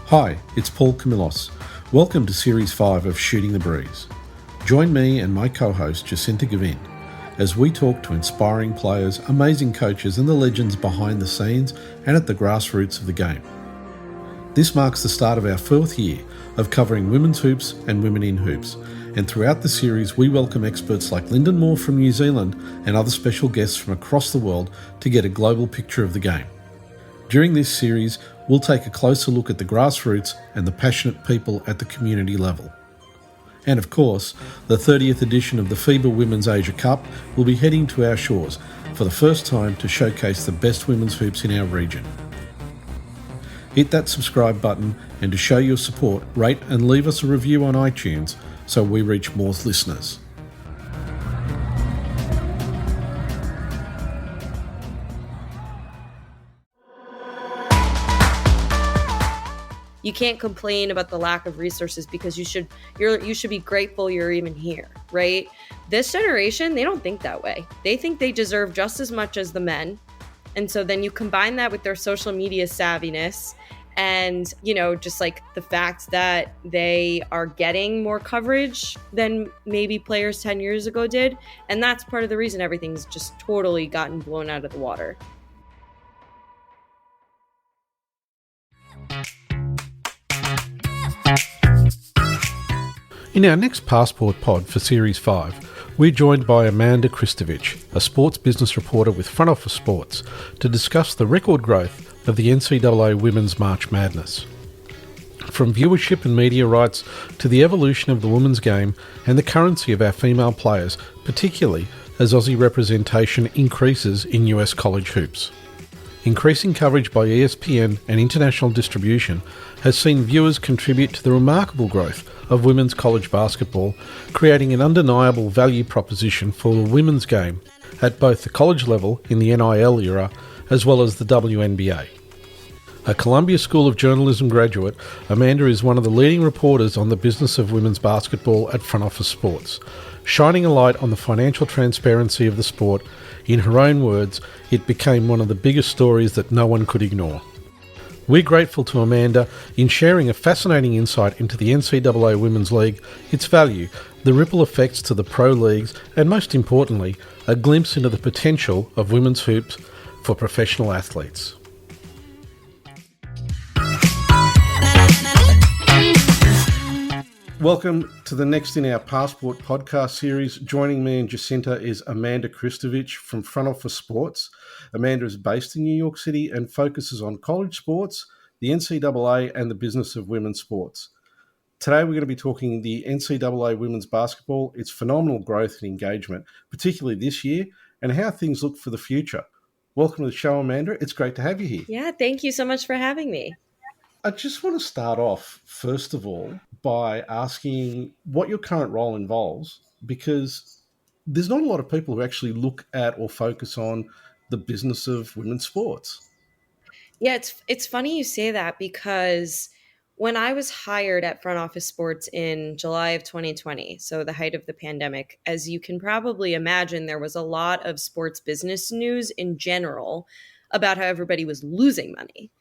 Hi, it's Paul Camillos. Welcome to Series 5 of Shooting the Breeze. Join me and my co-host Jacinta Gavin as we talk to inspiring players, amazing coaches and the legends behind the scenes and at the grassroots of the game. This marks the start of our 4th year of covering women's hoops and women in hoops, and throughout the series we welcome experts like Lyndon Moore from New Zealand and other special guests from across the world to get a global picture of the game. During this series, we'll take a closer look at the grassroots and the passionate people at the community level. And of course, the 30th edition of the FIBA Women's Asia Cup will be heading to our shores for the first time to showcase the best women's hoops in our region. Hit that subscribe button, and to show your support, rate and leave us a review on iTunes so we reach more listeners. You can't complain about the lack of resources because you should be grateful you're even here, right? This generation, they don't think that way. They think they deserve just as much as the men. And so then you combine that with their social media savviness and, just like the fact that they are getting more coverage than maybe players 10 years ago did. And that's part of the reason everything's just totally gotten blown out of the water. In our next Passport pod for Series 5, we're joined by Amanda Christovich, a sports business reporter with Front Office Sports, to discuss the record growth of the NCAA Women's March Madness. From viewership and media rights to the evolution of the women's game and the currency of our female players, particularly as Aussie representation increases in US college hoops. Increasing coverage by ESPN and international distribution has seen viewers contribute to the remarkable growth of women's college basketball, creating an undeniable value proposition for the women's game at both the college level in the NIL era as well as the WNBA. A Columbia School of Journalism graduate, Amanda is one of the leading reporters on the business of women's basketball at Front Office Sports, shining a light on the financial transparency of the sport. In her own words, it became one of the biggest stories that no one could ignore. We're grateful to Amanda in sharing a fascinating insight into the NCAA Women's League, its value, the ripple effects to the pro leagues, and most importantly, a glimpse into the potential of women's hoops for professional athletes. Welcome to the next in our Passport podcast series. Joining me and Jacinta is Amanda Christovich from Front Office Sports. Amanda is based in New York City and focuses on college sports, the NCAA, and the business of women's sports. Today we're going to be talking the NCAA women's basketball, its phenomenal growth and engagement, particularly this year, and how things look for the future. Welcome to the show, Amanda. It's great to have you here. Yeah, thank you so much for having me. I just want to start off, first of all, by asking what your current role involves, because there's not a lot of people who actually look at or focus on the business of women's sports. Yeah, it's funny you say that because when I was hired at Front Office Sports in July of 2020, so the height of the pandemic, as you can probably imagine, there was a lot of sports business news in general about how everybody was losing money.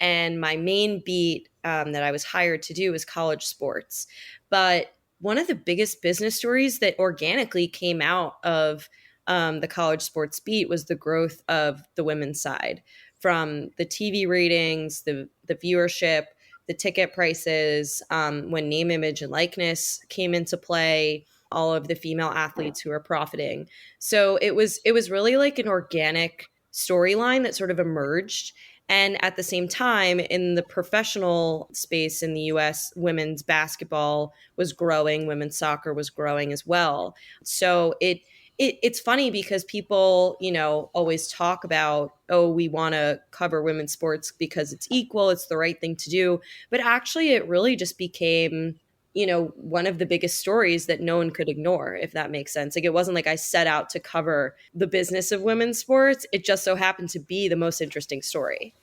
And my main beat that I was hired to do was college sports. But one of the biggest business stories that organically came out of the college sports beat was the growth of the women's side, from the TV ratings, the viewership, the ticket prices, when name, image, and likeness came into play, all of the female athletes who are profiting. So it was really like an organic storyline that sort of emerged. And at the same time, in the professional space in the US, women's basketball was growing, women's soccer was growing as well. So it's funny because people, always talk about, oh, we want to cover women's sports because it's equal, it's the right thing to do. But actually, it really just became, one of the biggest stories that no one could ignore, if that makes sense. Like, it wasn't like I set out to cover the business of women's sports. It just so happened to be the most interesting story.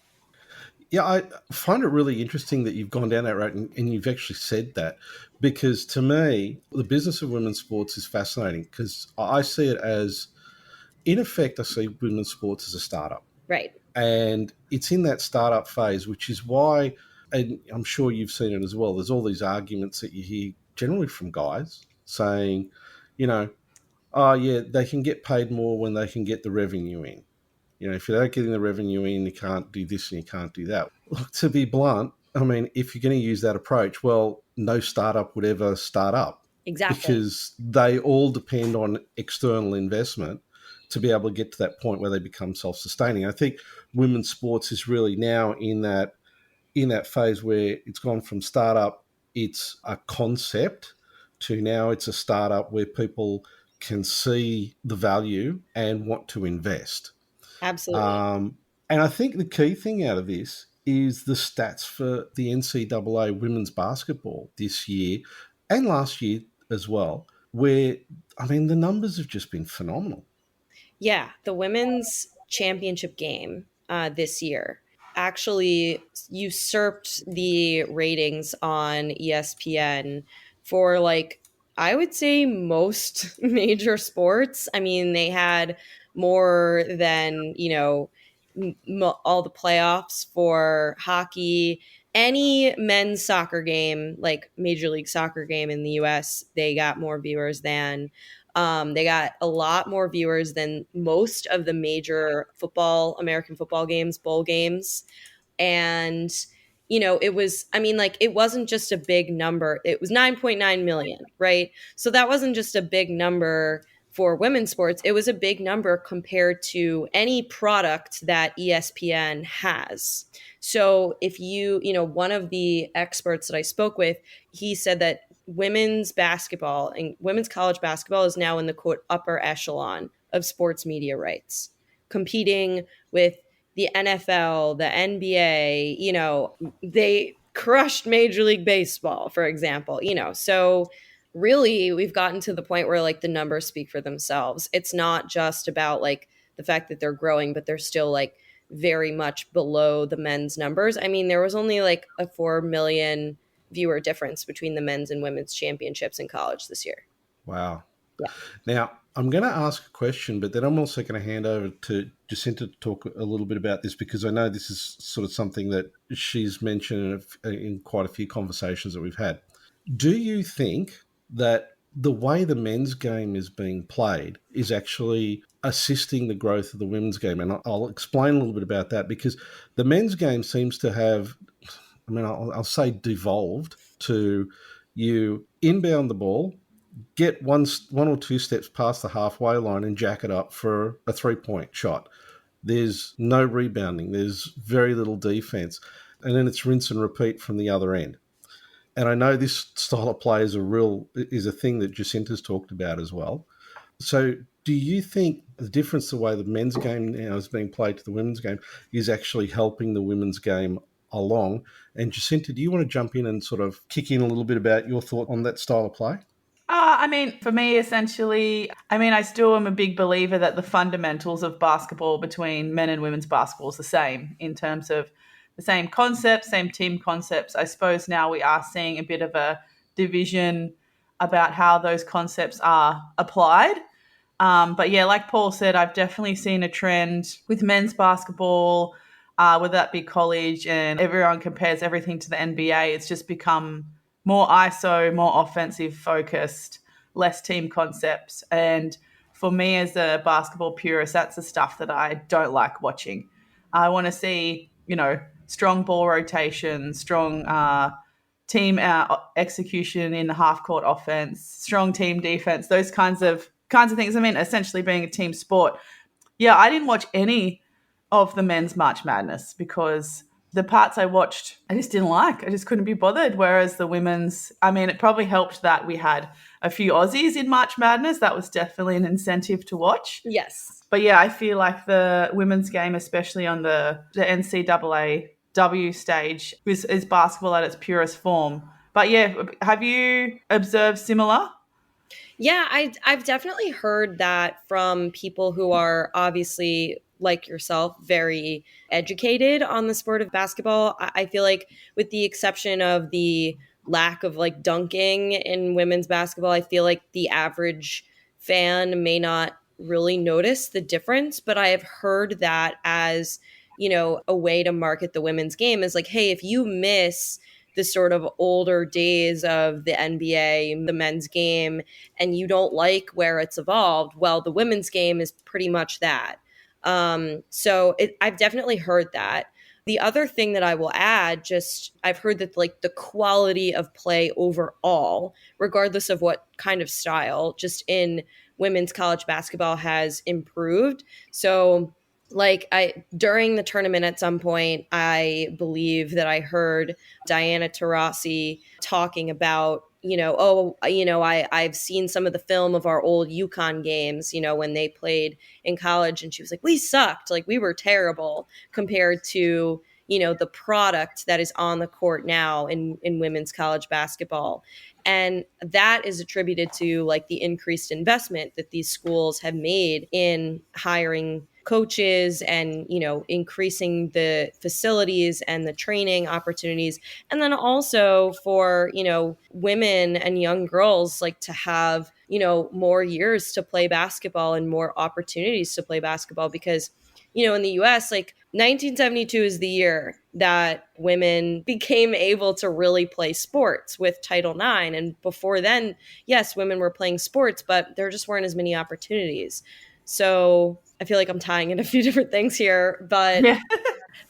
Yeah, I find it really interesting that you've gone down that route and you've actually said that, because to me, the business of women's sports is fascinating because I see it as, in effect, I see women's sports as a startup. Right. And it's in that startup phase, which is why and I'm sure you've seen it as well, there's all these arguments that you hear generally from guys saying, you know, oh, yeah, they can get paid more when they can get the revenue in. You know, if you're not getting the revenue in, you can't do this and you can't do that. Look, to be blunt, I mean, if you're going to use that approach, well, no startup would ever start up Exactly. because they all depend on external investment to be able to get to that point where they become self-sustaining. I think women's sports is really now in that phase where it's gone from startup, it's a concept, to now it's a startup where people can see the value and want to invest. Absolutely. Um, and I think the key thing out of this is the stats for the NCAA women's basketball this year and last year as well, where, I mean, the numbers have just been phenomenal. Yeah, the women's championship game this year actually usurped the ratings on ESPN for like, I would say, most major sports. I mean, they had more than, all the playoffs for hockey. Any men's soccer game, like Major League Soccer game in the US, they got more viewers than. They got a lot more viewers than most of the major American football games, bowl games. And, it was, I mean, like, it wasn't just a big number. It was 9.9 million, right? So that wasn't just a big number for women's sports. It was a big number compared to any product that ESPN has. So if one of the experts that I spoke with, he said that women's basketball and women's college basketball is now in the quote upper echelon of sports media rights, competing with the NFL, the NBA. They crushed Major League Baseball, for example. So really we've gotten to the point where like the numbers speak for themselves. It's not just about like the fact that they're growing, but they're still like very much below the men's numbers. I mean, there was only like a 4 million viewer difference between the men's and women's championships in college this year. Wow. Yeah. Now, I'm going to ask a question, but then I'm also going to hand over to Jacinta to talk a little bit about this because I know this is sort of something that she's mentioned in quite a few conversations that we've had. Do you think that the way the men's game is being played is actually assisting the growth of the women's game? And I'll explain a little bit about that because the men's game seems to have, I mean, I'll say devolved to you inbound the ball, get one or two steps past the halfway line and jack it up for a 3-point shot. There's no rebounding. There's very little defense. And then it's rinse and repeat from the other end. And I know this style of play is a thing that Jacinta's talked about as well. So do you think the difference, the way the men's game now is being played to the women's game, is actually helping the women's game along? And Jacinta, do you want to jump in and sort of kick in a little bit about your thought on that style of play? I mean, for me, essentially, I still am a big believer that the fundamentals of basketball between men and women's basketball is the same in terms of the same concepts, same team concepts. I suppose now we are seeing a bit of a division about how those concepts are applied. But yeah, like Paul said, I've definitely seen a trend with men's basketball, whether that be college, and everyone compares everything to the NBA. It's just become more ISO, more offensive focused, less team concepts. And for me as a basketball purist, that's the stuff that I don't like watching. I want to see, strong ball rotation, strong team execution in the half court offense, strong team defense, those kinds of things. I mean, essentially being a team sport. Yeah, I didn't watch any of the men's March Madness because the parts I watched, I just didn't like. I just couldn't be bothered. Whereas the women's, I mean, it probably helped that we had a few Aussies in March Madness. That was definitely an incentive to watch. Yes. But yeah, I feel like the women's game, especially on the NCAA W stage, is basketball at its purest form. But yeah, have you observed similar? Yeah, I've definitely heard that from people who are obviously like yourself, very educated on the sport of basketball. I feel like, with the exception of the lack of like dunking in women's basketball, I feel like the average fan may not really notice the difference. But I have heard that as a way to market the women's game is like, hey, if you miss the sort of older days of the NBA, the men's game, and you don't like where it's evolved, well, the women's game is pretty much that. I've definitely heard that. The other thing that I will add, just I've heard that like the quality of play overall, regardless of what kind of style, just in women's college basketball has improved. So like I during the tournament at some point, I believe that I heard Diana Taurasi talking about, I've seen some of the film of our old UConn games, when they played in college, and she was like, we sucked, like we were terrible compared to, the product that is on the court now in women's college basketball. And that is attributed to like the increased investment that these schools have made in hiring coaches and, increasing the facilities and the training opportunities. And then also for, women and young girls like to have, more years to play basketball and more opportunities to play basketball because, in the US, like 1972 is the year that women became able to really play sports with Title IX. And before then, yes, women were playing sports, but there just weren't as many opportunities. So I feel like I'm tying in a few different things here, but Yeah.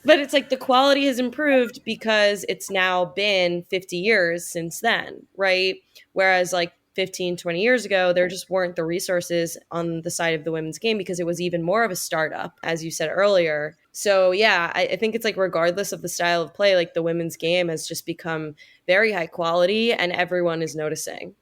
but it's like the quality has improved because it's now been 50 years since then, right? Whereas like 15, 20 years ago, there just weren't the resources on the side of the women's game because it was even more of a startup, as you said earlier. So yeah, I think it's like regardless of the style of play, like the women's game has just become very high quality and everyone is noticing.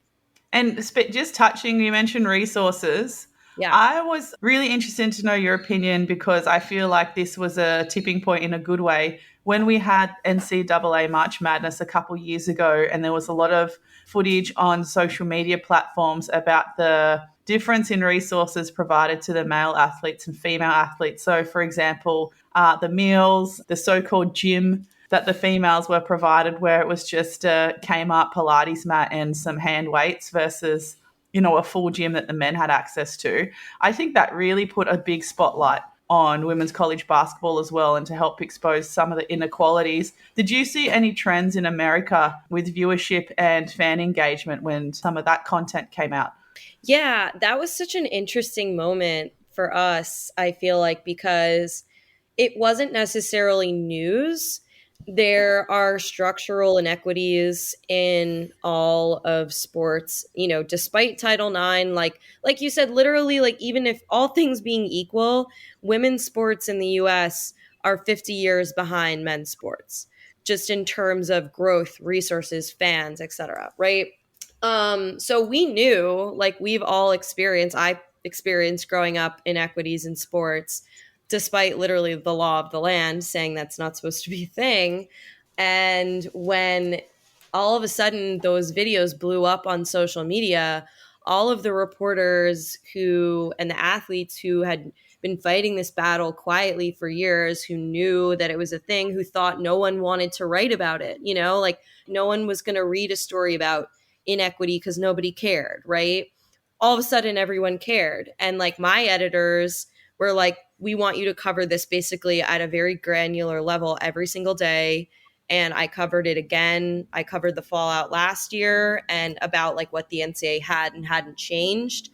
And just touching, you mentioned resources. Yeah. I was really interested to know your opinion because I feel like this was a tipping point in a good way. When we had NCAA March Madness a couple years ago, and there was a lot of footage on social media platforms about the difference in resources provided to the male athletes and female athletes. So, for example, the meals, the so-called gym that the females were provided, where it was just a Kmart Pilates mat and some hand weights versus, a full gym that the men had access to. I think that really put a big spotlight on women's college basketball as well and to help expose some of the inequalities. Did you see any trends in America with viewership and fan engagement when some of that content came out? Yeah, that was such an interesting moment for us, I feel like, because it wasn't necessarily news. There are structural inequities in all of sports, despite Title IX, like you said, literally, like even if all things being equal, women's sports in the US are 50 years behind men's sports, just in terms of growth, resources, fans, etc. Right? So we knew, like we've all experienced, I experienced growing up inequities in sports, despite literally the law of the land saying that's not supposed to be a thing. And when all of a sudden those videos blew up on social media, all of the reporters and the athletes who had been fighting this battle quietly for years, who knew that it was a thing, who thought no one wanted to write about it, like no one was going to read a story about inequity because nobody cared, right? All of a sudden everyone cared. And like my editors were like, we want you to cover this basically at a very granular level every single day. And I covered it again. I covered the fallout last year and about like what the NCAA had and hadn't changed.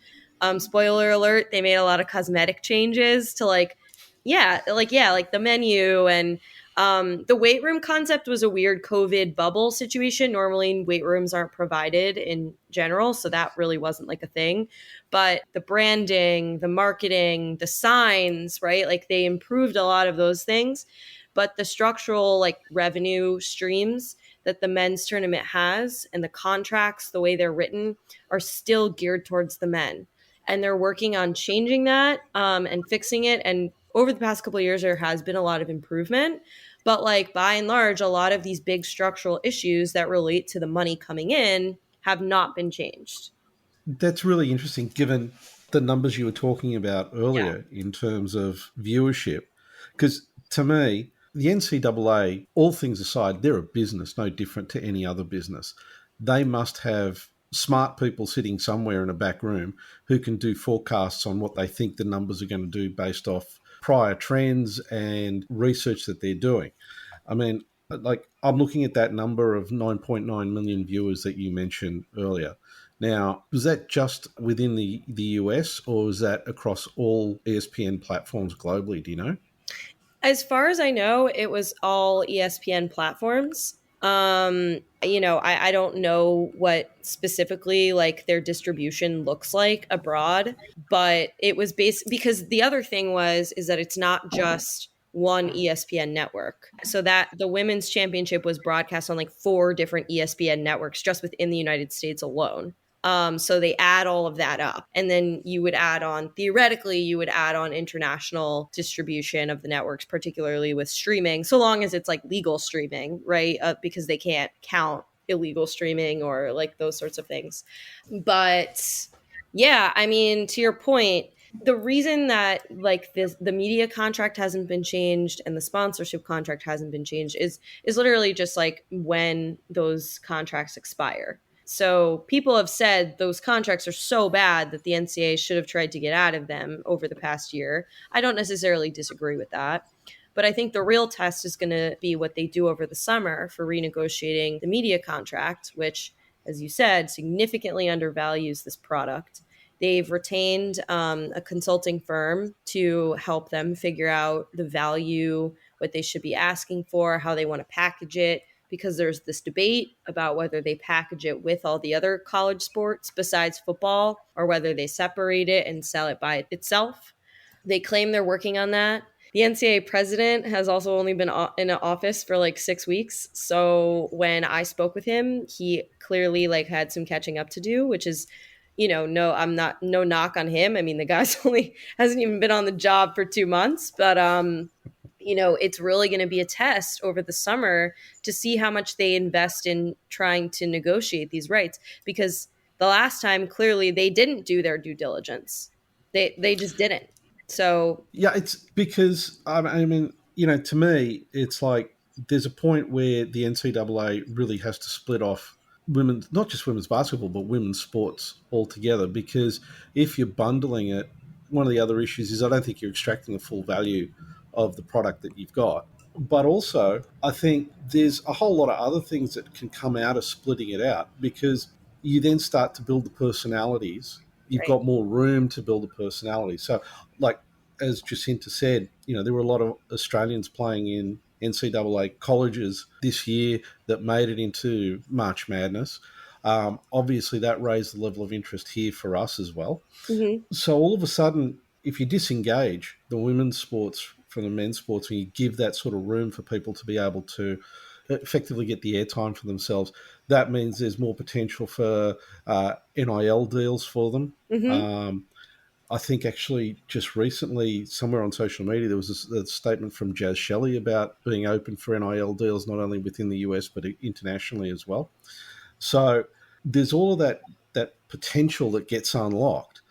Spoiler alert, they made a lot of cosmetic changes to like the menu and the weight room concept was a weird COVID bubble situation. Normally weight rooms aren't provided in general, so that really wasn't like a thing. But the branding, the marketing, the signs, right? Like they improved a lot of those things. But the structural like revenue streams that the men's tournament has and the contracts, the way they're written, are still geared towards the men. And they're working on changing that and fixing it. And over the past couple of years, there has been a lot of improvement. But like by and large, a lot of these big structural issues that relate to the money coming in have not been changed. That's really interesting, given the numbers you were talking about Yeah. earlier in terms of viewership. Because to me, the NCAA, all things aside, they're a business no different to any other business. They must have smart people sitting somewhere in a back room who can do forecasts on what they think the numbers are going to do based off prior trends and research that they're doing. I mean, like, I'm looking at that number of 9.9 million viewers that you mentioned earlier. Now, was that just within the US, or was that across all ESPN platforms globally? Do you know? As far as I know, it was all ESPN platforms. I don't know what specifically like their distribution looks like abroad, but it was because the other thing is that it's not just one ESPN network. So that the women's championship was broadcast on like 4 different ESPN networks just within the United States alone. So they add all of that up. And then theoretically, you would add on international distribution of the networks, particularly with streaming, so long as it's like legal streaming, right? Because they can't count illegal streaming or like those sorts of things. But yeah, I mean, to your point, the reason that like the media contract hasn't been changed and the sponsorship contract hasn't been changed is literally just like when those contracts expire. So people have said those contracts are so bad that the NCAA should have tried to get out of them over the past year. I don't necessarily disagree with that. But I think the real test is going to be what they do over the summer for renegotiating the media contract, which, as you said, significantly undervalues this product. They've retained a consulting firm to help them figure out the value, what they should be asking for, how they want to package it, because there's this debate about whether they package it with all the other college sports besides football or whether they separate it and sell it by itself. They claim they're working on that. The NCAA president has also only been in an office for like 6 weeks. So when I spoke with him, he clearly like had some catching up to do, which is, no knock on him. I mean, the guy's only hasn't even been on the job for 2 months, but it's really going to be a test over the summer to see how much they invest in trying to negotiate these rights, because the last time clearly they didn't do their due diligence. They just didn't. So Yeah, it's because, I mean, to me, it's like there's a point where the NCAA really has to split off women's, not just women's basketball, but women's sports altogether. Because if you're bundling it, one of the other issues is I don't think you're extracting the full value of the product that you've got. But also, I think there's a whole lot of other things that can come out of splitting it out, because you then start to build the personalities. You've right. got more room to build a personality. So, like, as Jacinta said, there were a lot of Australians playing in NCAA colleges this year that made it into March Madness. Obviously, that raised the level of interest here for us as well. Mm-hmm. So all of a sudden, if you disengage the women's sports from the men's sports and you give that sort of room for people to be able to effectively get the airtime for themselves, that means there's more potential for NIL deals for them. Mm-hmm. I think actually just recently, somewhere on social media, there was a statement from Jazz Shelley about being open for NIL deals, not only within the US, but internationally as well. So there's all of that potential that gets unlocked.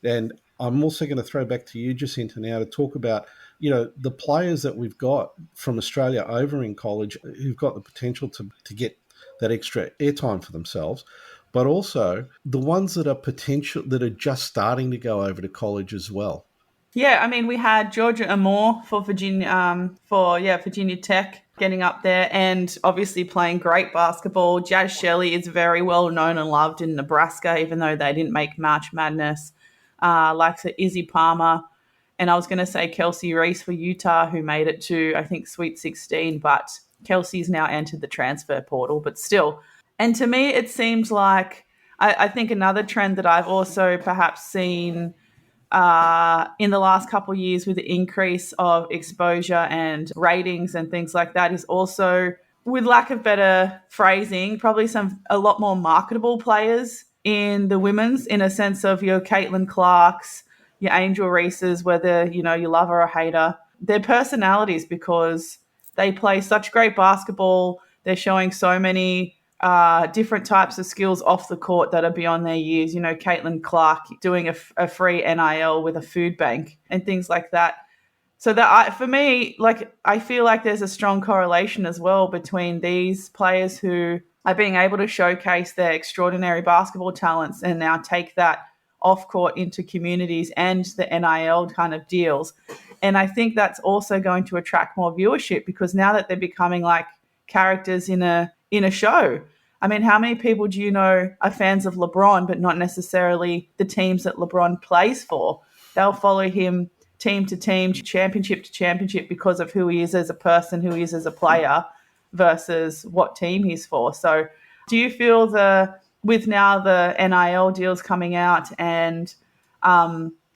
And I'm also going to throw back to you, Jacinta, now to talk about, the players that we've got from Australia over in college who've got the potential to get that extra airtime for themselves, but also the ones that are just starting to go over to college as well. Yeah, I mean, we had Georgia Amore for Virginia, Virginia Tech getting up there and obviously playing great basketball. Jazz Shelley is very well known and loved in Nebraska, even though they didn't make March Madness. Like Izzy Palmer. And I was going to say Kelsey Reese for Utah, who made it to, I think, Sweet 16, but Kelsey's now entered the transfer portal, but still. And to me, it seems like, I think another trend that I've also perhaps seen in the last couple of years with the increase of exposure and ratings and things like that is also, with lack of better phrasing, probably a lot more marketable players in the women's, in a sense of your Caitlin Clarks, your Angel Reeses, whether, you love her or hate her. Their personalities, because they play such great basketball. They're showing so many different types of skills off the court that are beyond their years. Caitlin Clark doing a free NIL with a food bank and things like that. So for me, like, I feel like there's a strong correlation as well between these players who are being able to showcase their extraordinary basketball talents and now take that off court into communities and the NIL kind of deals. And I think that's also going to attract more viewership, because now that they're becoming like characters in a show. I mean, how many people do you know are fans of LeBron, but not necessarily the teams that LeBron plays for? They'll follow him team to team, championship to championship, because of who he is as a person, who he is as a player, versus what team he's for. So do you feel with now the NIL deals coming out and,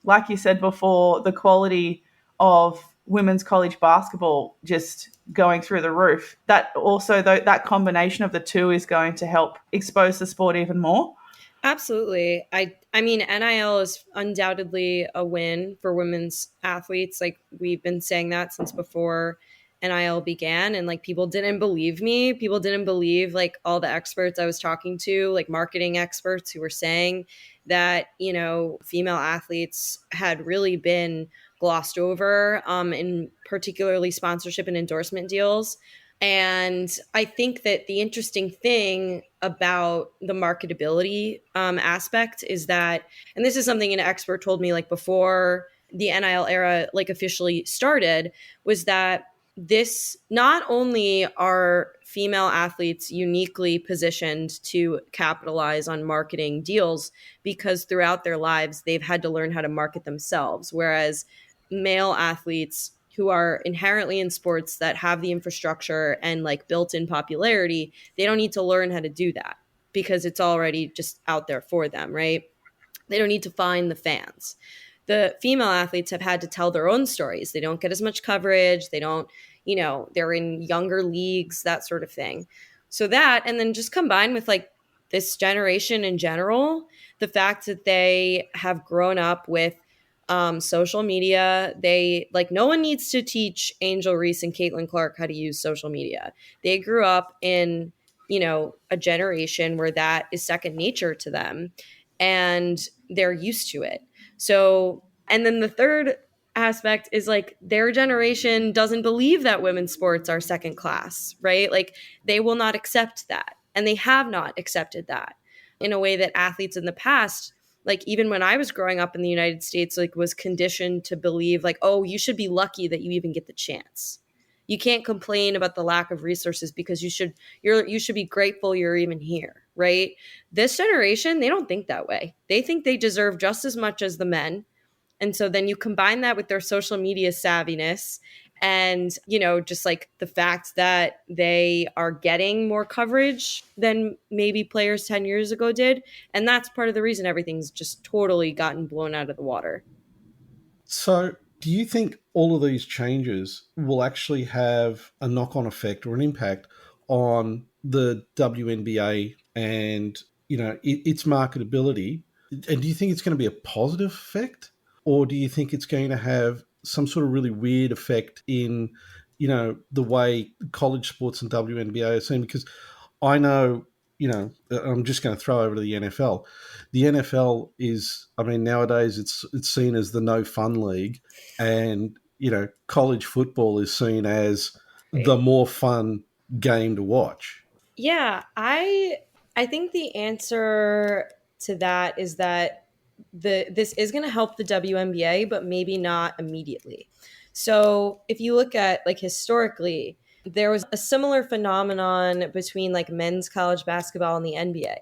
like you said before, the quality of women's college basketball just going through the roof, that also, that combination of the two is going to help expose the sport even more? Absolutely. I mean, NIL is undoubtedly a win for women's athletes. Like, we've been saying that since before NIL began, and like, people didn't believe me. People didn't believe like all the experts I was talking to, like marketing experts, who were saying that, you know, female athletes had really been glossed over in particularly sponsorship and endorsement deals. And I think that the interesting thing about the marketability aspect is that, and this is something an expert told me like before the NIL era like officially started, was that this, not only are female athletes uniquely positioned to capitalize on marketing deals because throughout their lives they've had to learn how to market themselves, whereas male athletes who are inherently in sports that have the infrastructure and like built-in popularity, they don't need to learn how to do that because it's already just out there for them, right? They don't need to find the fans. The female athletes have had to tell their own stories. They don't get as much coverage. They don't, you know, they're in younger leagues, that sort of thing. So that, and then just combined with like this generation in general, the fact that they have grown up with social media. They like, no one needs to teach Angel Reese and Caitlin Clark how to use social media. They grew up in, you know, a generation where that is second nature to them and they're used to it. So, and then the third aspect is like, their generation doesn't believe that women's sports are second class, right? Like, they will not accept that. And they have not accepted that in a way that athletes in the past, like even when I was growing up in the United States, like was conditioned to believe like, oh, you should be lucky that you even get the chance. You can't complain about the lack of resources because you should be grateful you're even here, right? This generation, they don't think that way. They think they deserve just as much as the men. And so then you combine that with their social media savviness and, you know, just like the fact that they are getting more coverage than maybe players 10 years ago did. And that's part of the reason everything's just totally gotten blown out of the water. So, do you think all of these changes will actually have a knock-on effect or an impact on the WNBA and, you know, its marketability? And do you think it's going to be a positive effect, or do you think it's going to have some sort of really weird effect in, you know, the way college sports and WNBA are seen? Because I know, you know, I'm just going to throw over to the NFL. The NFL is, I mean, nowadays it's seen as the no fun league, and you know, college football is seen as the more fun game to watch. Yeah, I think the answer to that is that this is going to help the WNBA, but maybe not immediately. So if you look at like historically, there was a similar phenomenon between like men's college basketball and the NBA,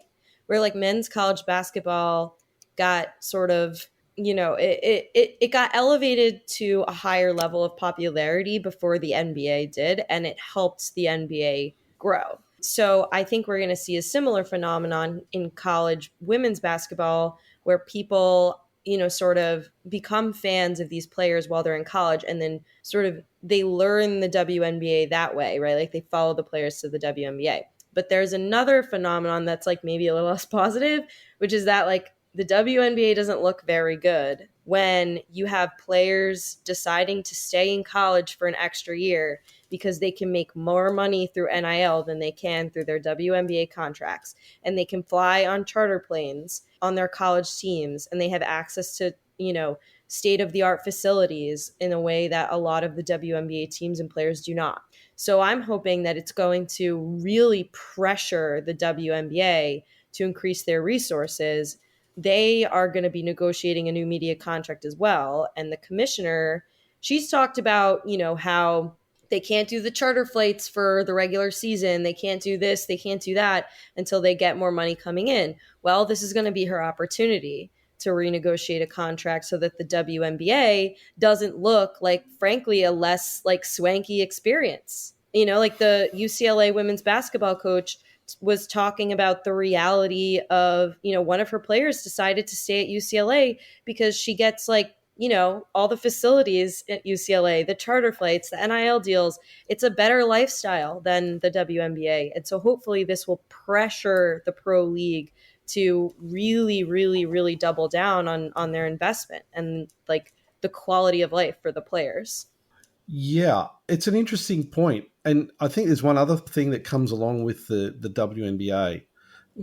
where like men's college basketball got sort of, you know, it got elevated to a higher level of popularity before the NBA did, and it helped the NBA grow. So I think we're going to see a similar phenomenon in college women's basketball where people, you know, sort of become fans of these players while they're in college, and then sort of they learn the WNBA that way, right? Like they follow the players to the WNBA. But there's another phenomenon that's like maybe a little less positive, which is that like the WNBA doesn't look very good when you have players deciding to stay in college for an extra year because they can make more money through NIL than they can through their WNBA contracts. And they can fly on charter planes on their college teams, and they have access to, you know, state-of-the-art facilities in a way that a lot of the WNBA teams and players do not. So I'm hoping that it's going to really pressure the WNBA to increase their resources. They are going to be negotiating a new media contract as well. And the commissioner she's talked about, how they can't do the charter flights for the regular season. They can't do this, they can't do that until they get more money coming in. Well, this is going to be her opportunity to renegotiate a contract so that the WNBA doesn't look like, frankly, a less like swanky experience. Like the UCLA women's basketball coach was talking about the reality of, one of her players decided to stay at UCLA because she gets like, all the facilities at UCLA, the charter flights, the NIL deals. It's a better lifestyle than the WNBA. And so hopefully this will pressure the pro league to really, really, really double down on their investment and like the quality of life for the players. Yeah, it's an interesting point. And I think there's one other thing that comes along with the WNBA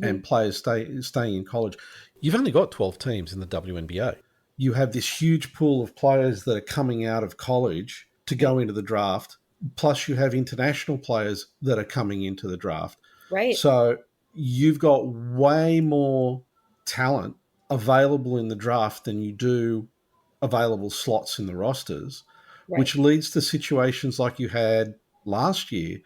and players staying in college. You've only got 12 teams in the WNBA. You have this huge pool of players that are coming out of college to go into the draft, plus you have international players that are coming into the draft. Right. So you've got way more talent available in the draft than you do available slots in the rosters, Right. which leads to situations like you had last year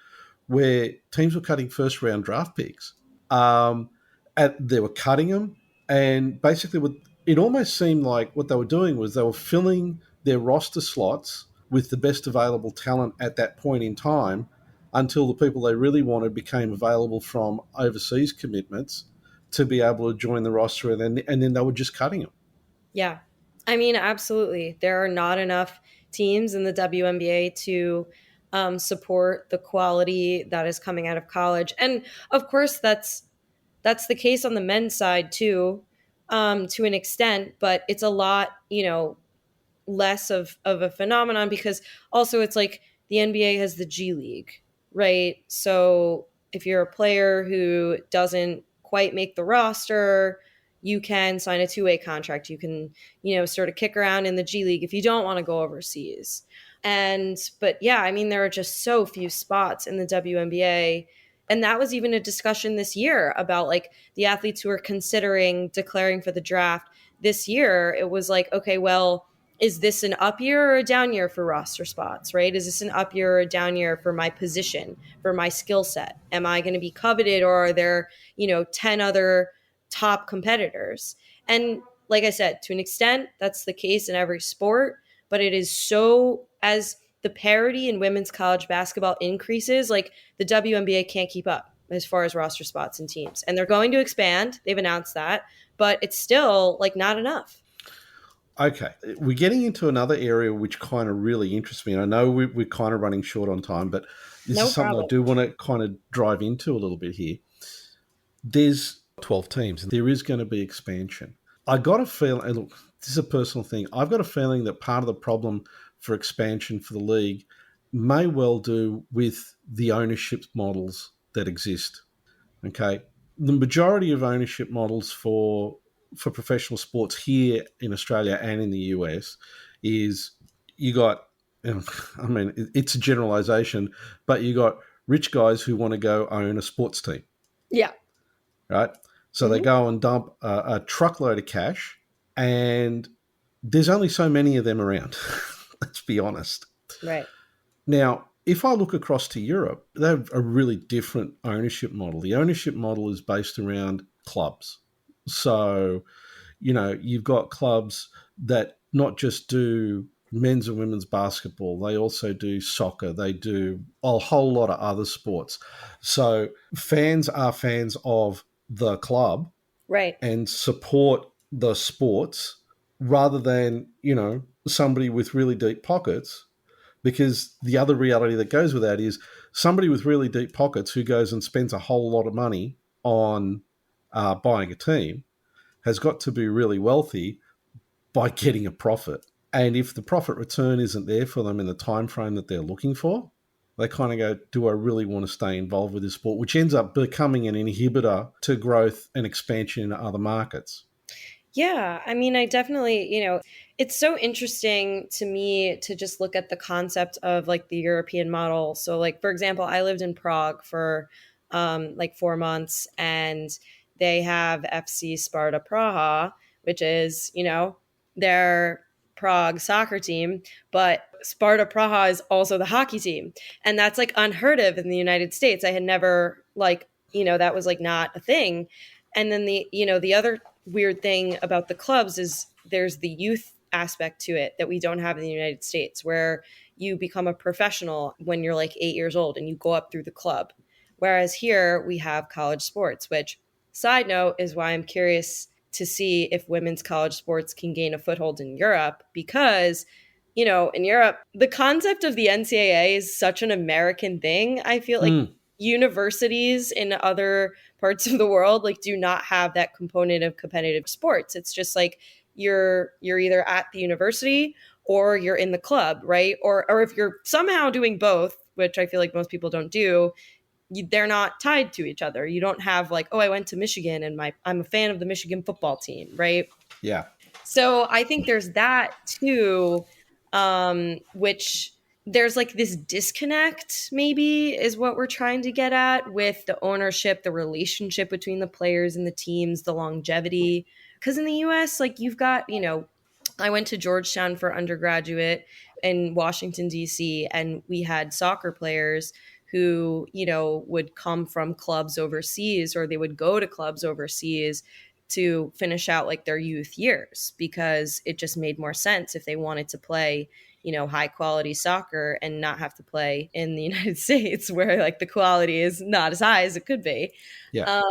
where teams were cutting first round draft picks. They were cutting them, and basically it almost seemed like what they were doing was they were filling their roster slots with the best available talent at that point in time until the people they really wanted became available from overseas commitments to be able to join the roster, and then they were just cutting them. Yeah. I mean, absolutely. There are not enough teams in the WNBA to support the quality that is coming out of college. And of course, that's the case on the men's side too, to an extent, but it's a lot, less of a phenomenon because also it's like the NBA has the G League, right? So if you're a player who doesn't quite make the roster, you can sign a two-way contract. You can, sort of kick around in the G League if you don't want to go overseas. But yeah, I mean, there are just so few spots in the WNBA. And that was even a discussion this year about like the athletes who are considering declaring for the draft this year. It was like, okay, well, is this an up year or a down year for roster spots, right? Is this an up year or a down year for my position, for my skill set? Am I going to be coveted, or are there, 10 other top competitors? And like I said, to an extent, that's the case in every sport, but it is so, as the parity in women's college basketball increases, like the WNBA can't keep up as far as roster spots and teams. And they're going to expand. They've announced that, but it's still like not enough. Okay, we're getting into another area which kind of really interests me. And I know we're kind of running short on time, but this No is something problem. I do want to kind of drive into a little bit here. There's 12 teams, and there is going to be expansion. I got a feeling, and look, this is a personal thing, I've got a feeling that part of the problem for expansion for the league may well do with the ownership models that exist. Okay, the majority of ownership models for professional sports here in Australia and in the US is you got, I mean, it's a generalization, but you got rich guys who want to go own a sports team. Yeah. Right. So they go and dump a truckload of cash, and there's only so many of them around. Let's be honest. Right. Now, if I look across to Europe, they have a really different ownership model. The ownership model is based around clubs. So, you've got clubs that not just do men's and women's basketball, they also do soccer, they do a whole lot of other sports. So fans are fans of the club, Right. and support the sports rather than, somebody with really deep pockets. Because the other reality that goes with that is somebody with really deep pockets who goes and spends a whole lot of money on buying a team has got to be really wealthy by getting a profit. And if the profit return isn't there for them in the time frame that they're looking for, they kind of go, do I really want to stay involved with this sport? Which ends up becoming an inhibitor to growth and expansion in other markets. Yeah, I mean, I definitely, it's so interesting to me to just look at the concept of like the European model. So, like, for example, I lived in Prague for like 4 months, and they have FC Sparta Praha, which is, their Prague soccer team, but Sparta Praha is also the hockey team. And that's like unheard of in the United States. I had never that was like not a thing. And then the other weird thing about the clubs is there's the youth aspect to it that we don't have in the United States, where you become a professional when you're like 8 years old and you go up through the club. Whereas here we have college sports, which, side note, is why I'm curious to see if women's college sports can gain a foothold in Europe, because in Europe, the concept of the NCAA is such an American thing. I feel like universities in other parts of the world like do not have that component of competitive sports. It's just like you're either at the university or you're in the club, right? Or if you're somehow doing both, which I feel like most people don't do, they're not tied to each other. You don't have like, oh, I went to Michigan and I'm a fan of the Michigan football team, right? Yeah. So I think there's that too, which there's like this disconnect, maybe, is what we're trying to get at with the ownership, the relationship between the players and the teams, the longevity. Because in the US, like you've got, I went to Georgetown for undergraduate in Washington, D.C., and we had soccer players who, would come from clubs overseas, or they would go to clubs overseas to finish out like their youth years, because it just made more sense if they wanted to play, high quality soccer and not have to play in the United States, where like the quality is not as high as it could be. Yeah.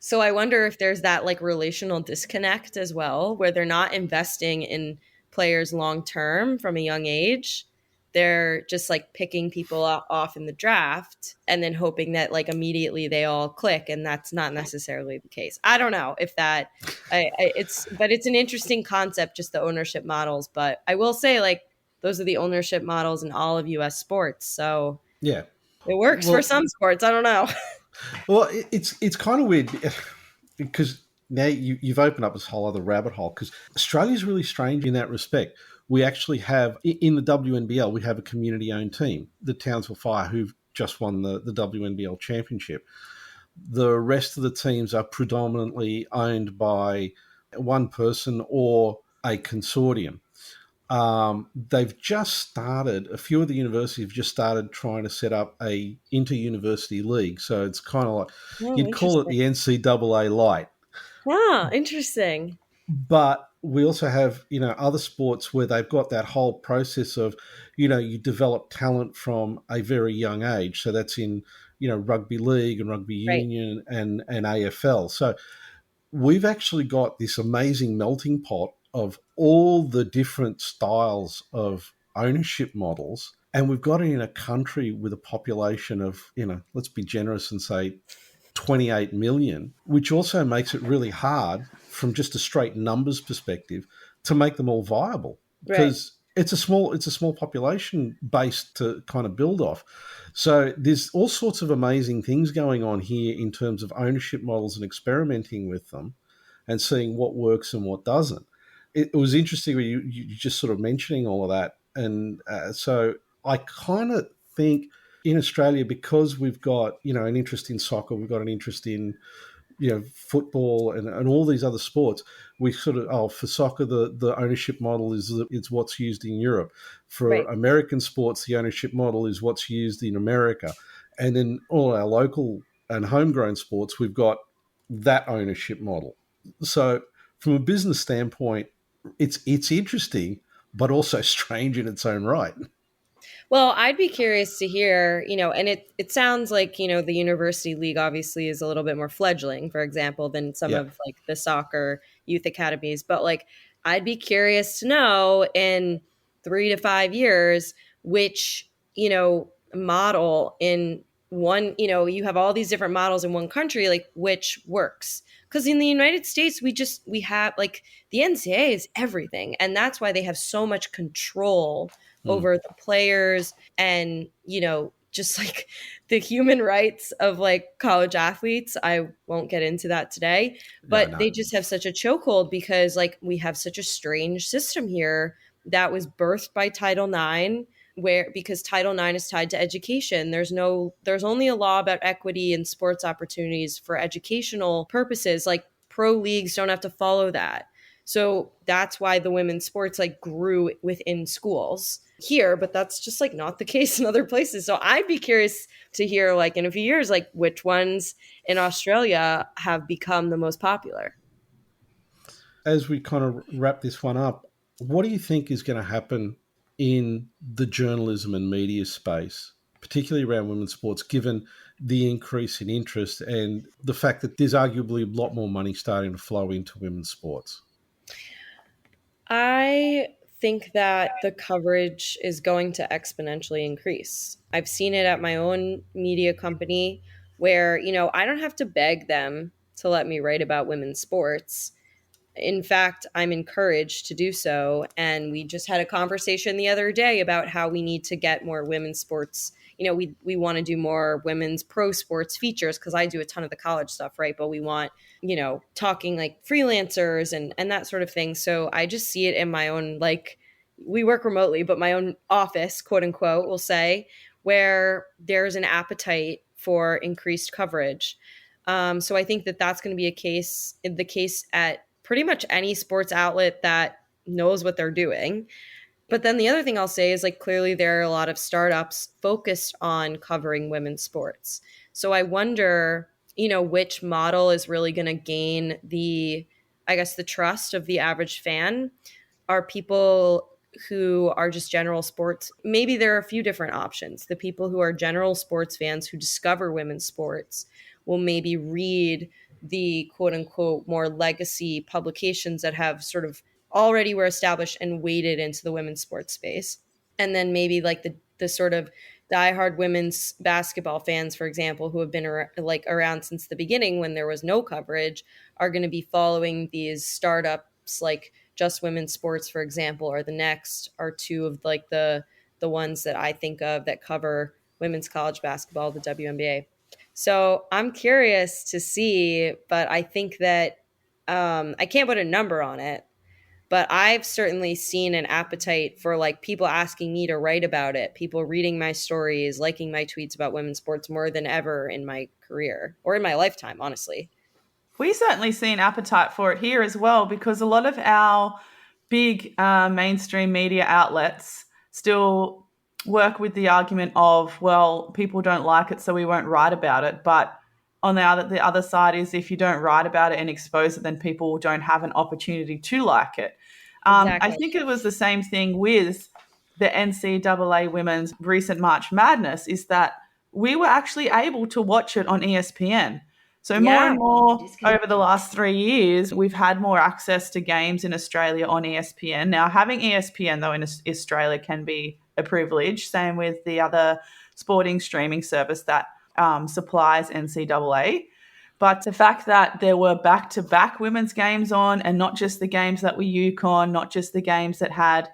So I wonder if there's that like relational disconnect as well, where they're not investing in players long term from a young age. They're just like picking people off in the draft and then hoping that like immediately they all click, and that's not necessarily the case. I don't know if that but it's an interesting concept, just the ownership models. But I will say, like, those are the ownership models in all of US sports. So Yeah. it works for some sports. I don't know. Well, it's kind of weird because now you've opened up this whole other rabbit hole, because Australia's really strange in that respect. We actually have, in the WNBL, we have a community-owned team, the Townsville Fire, who've just won the WNBL championship. The rest of the teams are predominantly owned by one person or a consortium. They've just started, a few of the universities have just started trying to set up a inter-university league. So it's kind of like, you'd call it the NCAA light. Interesting. But we also have, other sports where they've got that whole process of, you develop talent from a very young age. So that's in, rugby league and rugby union and AFL. So we've actually got this amazing melting pot of all the different styles of ownership models. And we've got it in a country with a population of, let's be generous and say 28 million, which also makes it really hard from just a straight numbers perspective to make them all viable, because it's a small population base to kind of build off. So there's all sorts of amazing things going on here in terms of ownership models and experimenting with them and seeing what works and what doesn't. It was interesting when you just sort of mentioning all of that. And so I kind of think in Australia, because we've got, an interest in soccer, we've got an interest in, football and all these other sports, we sort of, for soccer, the ownership model is what's used in Europe. For American sports, the ownership model is what's used in America. And then all our local and homegrown sports, we've got that ownership model. So from a business standpoint, it's interesting, but also strange in its own right. Well, I'd be curious to hear, and it sounds like, the university league obviously is a little bit more fledgling, for example, than some of like the soccer youth academies. But like, I'd be curious to know in 3 to 5 years, which, model in one, you have all these different models in one country, like which works. Because in the United States, we have like the NCAA is everything. And that's why they have so much control over the players and, just like the human rights of like college athletes. I won't get into that today, but they just have such a chokehold because like we have such a strange system here that was birthed by Title IX, because Title IX is tied to education. There's only a law about equity and sports opportunities for educational purposes. Like pro leagues don't have to follow that. So that's why the women's sports like grew within schools here, but that's just like not the case in other places. So I'd be curious to hear like in a few years, like which ones in Australia have become the most popular. As we kind of wrap this one up, what do you think is going to happen in the journalism and media space, particularly around women's sports, given the increase in interest and the fact that there's arguably a lot more money starting to flow into women's sports? I think that the coverage is going to exponentially increase. I've seen it at my own media company where, I don't have to beg them to let me write about women's sports. In fact, I'm encouraged to do so. And we just had a conversation the other day about how we need to get more women's sports. We want to do more women's pro sports features because I do a ton of the college stuff, right? But we want, talking like freelancers and that sort of thing. So I just see it in my own, like, we work remotely, but my own office, quote unquote, will say, where there's an appetite for increased coverage. So I think that that's going to be the case at pretty much any sports outlet that knows what they're doing. But then the other thing I'll say is like clearly there are a lot of startups focused on covering women's sports. So I wonder, which model is really going to gain the trust of the average fan. Are people who are just general sports? Maybe there are a few different options. The people who are general sports fans who discover women's sports will maybe read the quote unquote more legacy publications that have sort of already were established and waded into the women's sports space. And then maybe like the sort of diehard women's basketball fans, for example, who have been around since the beginning when there was no coverage, are going to be following these startups like Just Women's Sports, for example, or The Next are two of like the ones that I think of that cover women's college basketball, the WNBA. So I'm curious to see, but I think that I can't put a number on it, but I've certainly seen an appetite for like people asking me to write about it, people reading my stories, liking my tweets about women's sports more than ever in my career or in my lifetime, honestly. We certainly see an appetite for it here as well, because a lot of our big mainstream media outlets still work with the argument of, well, people don't like it, so we won't write about it. But on the other side is if you don't write about it and expose it, then people don't have an opportunity to like it. I Exactly. think it was the same thing with the NCAA women's recent March Madness, is that we were actually able to watch it on ESPN. So more Yeah. and more over the last 3 years, we've had more access to games in Australia on ESPN. Now, having ESPN, though, in Australia can be a privilege. Same with the other sporting streaming service that supplies NCAA. But the fact that there were back-to-back women's games on, and not just the games that were UConn, not just the games that had,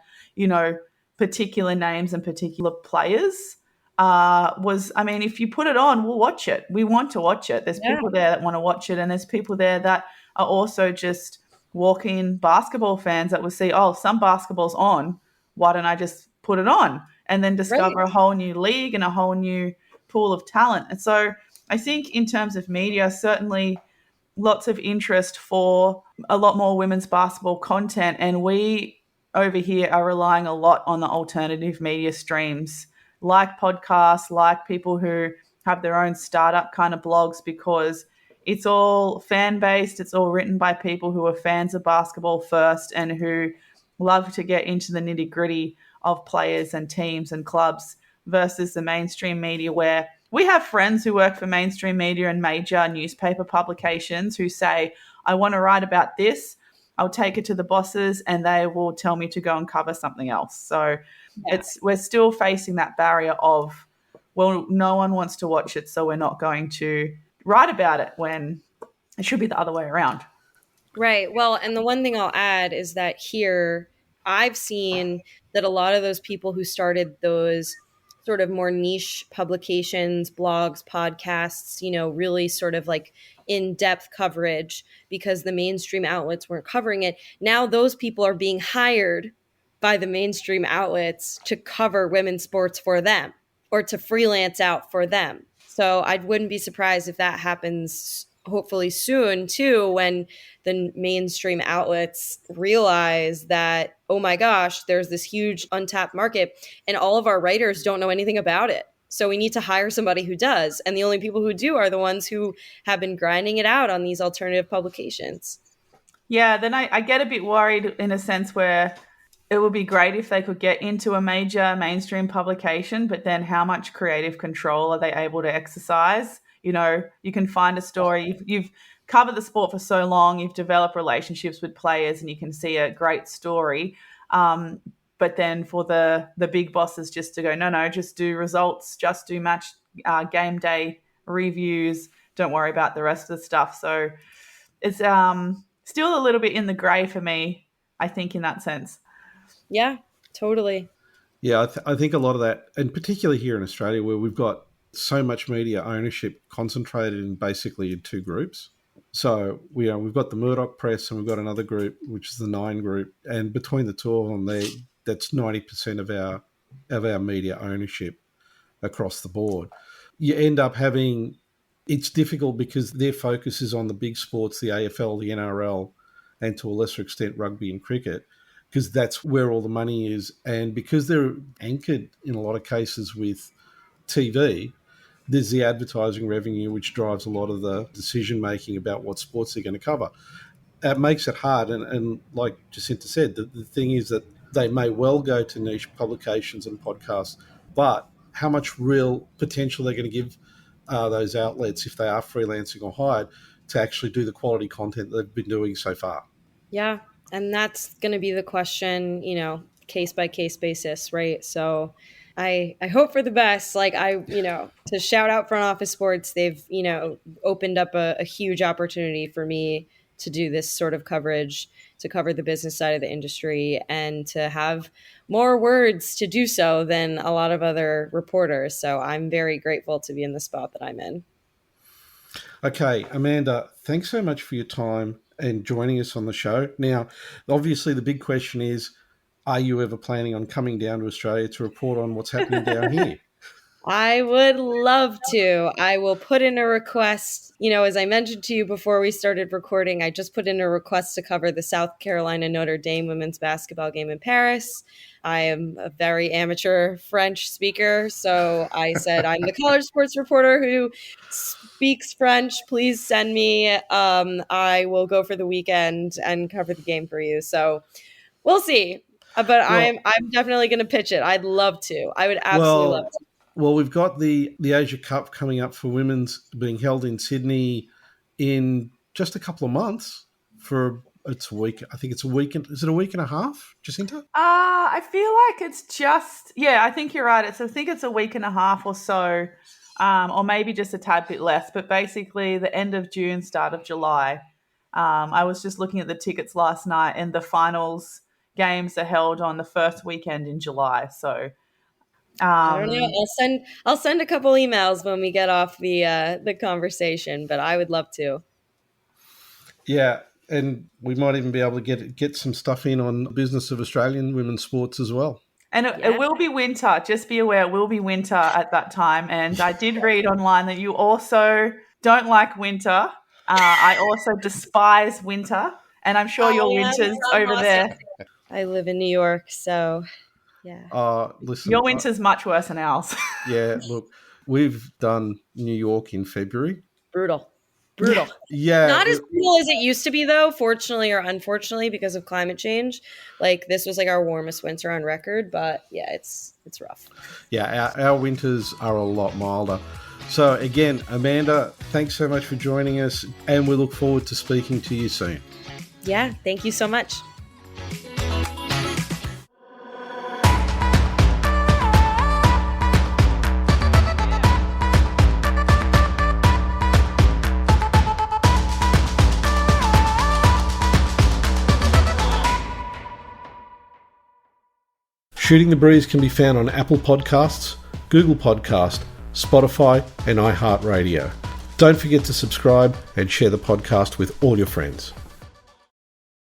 particular names and particular players, if you put it on, we'll watch it. We want to watch it. There's people there that want to watch it, and there's people there that are also just walk-in basketball fans that will see, oh, some basketball's on. Why don't I just put it on? And then discover a whole new league and a whole new pool of talent. And so I think in terms of media, certainly lots of interest for a lot more women's basketball content. And we over here are relying a lot on the alternative media streams, like podcasts, like people who have their own startup kind of blogs, because it's all fan-based. It's all written by people who are fans of basketball first and who love to get into the nitty-gritty of players and teams and clubs, versus the mainstream media, where we have friends who work for mainstream media and major newspaper publications who say, I want to write about this. I'll take it to the bosses and they will tell me to go and cover something else. So we're still facing that barrier of, well, no one wants to watch it, so we're not going to write about it, when it should be the other way around. Right. Well, and the one thing I'll add is that here I've seen that a lot of those people who started those sort of more niche publications, blogs, podcasts, really sort of like in-depth coverage because the mainstream outlets weren't covering it. Now those people are being hired by the mainstream outlets to cover women's sports for them or to freelance out for them. So I wouldn't be surprised if that happens hopefully soon too, when the mainstream outlets realize that, oh my gosh, there's this huge untapped market and all of our writers don't know anything about it. So we need to hire somebody who does. And the only people who do are the ones who have been grinding it out on these alternative publications. Yeah, then I get a bit worried in a sense where it would be great if they could get into a major mainstream publication, but then how much creative control are they able to exercise? You know, you can find a story. You've covered the sport for so long, you've developed relationships with players, and you can see a great story. But then for the big bosses just to go, no, just do results, just do match game day reviews, don't worry about the rest of the stuff. So it's still a little bit in the grey for me, I think, in that sense. Yeah, totally. Yeah, I think a lot of that, and particularly here in Australia, where we've got so much media ownership concentrated in basically in two groups. So we've got the Murdoch Press and we've got another group, which is the Nine Group, and between the two of them, that's 90% of our media ownership across the board. You end up having, it's difficult because their focus is on the big sports, the AFL, the NRL, and to a lesser extent rugby and cricket, because that's where all the money is. And because they're anchored in a lot of cases with TV, there's the advertising revenue, which drives a lot of the decision-making about what sports they're going to cover. It makes it hard. And like Jacinta said, the thing is that they may well go to niche publications and podcasts, but how much real potential they're going to give those outlets, if they are freelancing or hired, to actually do the quality content they've been doing so far. Yeah. And that's going to be the question, case by case basis, right? So I hope for the best. Like to shout out Front Office Sports, they've, opened up a huge opportunity for me to do this sort of coverage, to cover the business side of the industry and to have more words to do so than a lot of other reporters. So I'm very grateful to be in the spot that I'm in. Okay, Amanda, thanks so much for your time and joining us on the show. Now, obviously the big question is, are you ever planning on coming down to Australia to report on what's happening down here? I would love to. I will put in a request. As I mentioned to you before we started recording, I just put in a request to cover the South Carolina Notre Dame women's basketball game in Paris. I am a very amateur French speaker, so I said, I'm the college sports reporter who speaks French. Please send me. I will go for the weekend and cover the game for you. So we'll see. But I'm definitely going to pitch it. I'd love to. I would absolutely love to. Well, we've got the Asia Cup coming up for women's being held in Sydney in just a couple of months it's a week. I think it's a week. Is it a week and a half, Jacinta? I feel like it's just, I think you're right. I think it's a week and a half or so, or maybe just a tad bit less, but basically the end of June, start of July. I was just looking at the tickets last night and the finals games are held on the first weekend in July. So, I don't know. I'll send a couple emails when we get off the conversation, but I would love to. Yeah, and we might even be able to get some stuff in on the business of Australian women's sports as well. And it will be winter. Just be aware, it will be winter at that time. And I did read online that you also don't like winter. I also despise winter, and I'm sure your winter's over awesome. There. I live in New York, so. Yeah. Listen, your winter's much worse than ours. Yeah, look, we've done New York in February. Brutal. Yeah. Not as brutal as it used to be, though, fortunately or unfortunately, because of climate change. Like, this was like our warmest winter on record, but yeah, it's rough. Yeah, our winters are a lot milder. So again, Amanda, thanks so much for joining us, and we look forward to speaking to you soon. Yeah, thank you so much. Shooting the Breeze can be found on Apple Podcasts, Google Podcast, Spotify, and iHeartRadio. Don't forget to subscribe and share the podcast with all your friends.